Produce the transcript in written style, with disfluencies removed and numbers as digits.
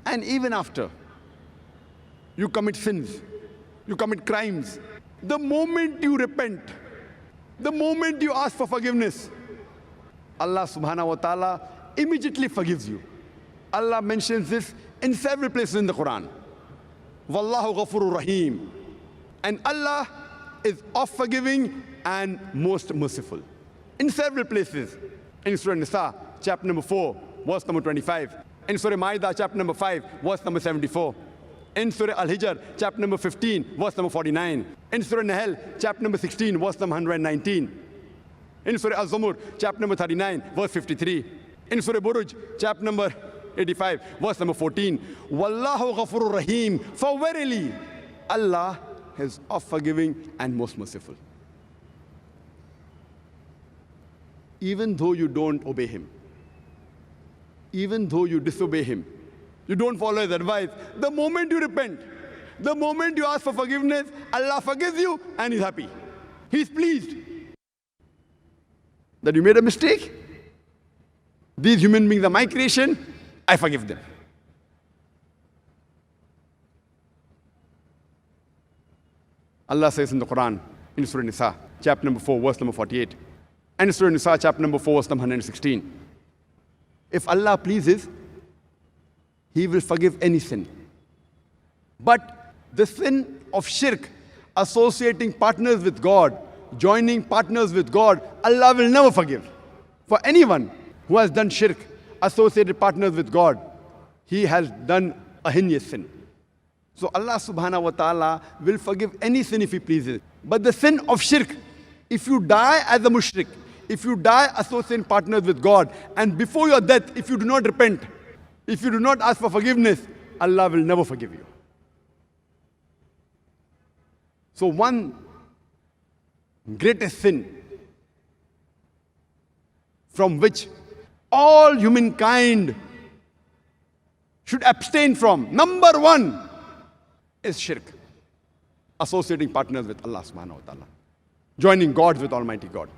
And even after you commit sins, you commit crimes, the moment you repent, the moment you ask for forgiveness, Allah subhanahu wa ta'ala immediately forgives you. Allah mentions this in several places in the Quran. Wallahu ghafurur rahim. And Allah is oft forgiving and most merciful. In several places. In Surah Nisa, chapter number 4, verse number 25. In Surah Ma'idah, chapter number 5, verse number 74. In Surah Al-Hijr, chapter number 15, verse number 49. In Surah Nahl, chapter number 16, verse number 119. In Surah Al-Zumur, chapter number 39, verse 53. In Surah Buruj, chapter number 85, verse number 14. Wallahu ghafurur rahim. For verily, Allah is oft forgiving and most merciful. Even though you don't obey Him, even though you disobey Him, you don't follow His advice, the moment you repent, the moment you ask for forgiveness, Allah forgives you and He's happy. He's pleased that you made a mistake. These human beings are my creation, I forgive them. Allah says in the Quran, in Surah Nisa, chapter number 4, verse number 48, and Surah Nisa, chapter number 4, verse number 116. If Allah pleases, He will forgive any sin. But the sin of shirk, associating partners with God, joining partners with God, Allah will never forgive. For anyone who has done shirk, associated partners with God, he has done a heinous sin. So Allah subhanahu wa ta'ala will forgive any sin if He pleases. But the sin of shirk, if you die as a mushrik, if you die associating partners with God, and before your death, if you do not repent, if you do not ask for forgiveness, Allah will never forgive you. So one greatest sin from which all humankind should abstain from, number one, is shirk. Associating partners with Allah subhanahu wa ta'ala. Joining gods with Almighty God.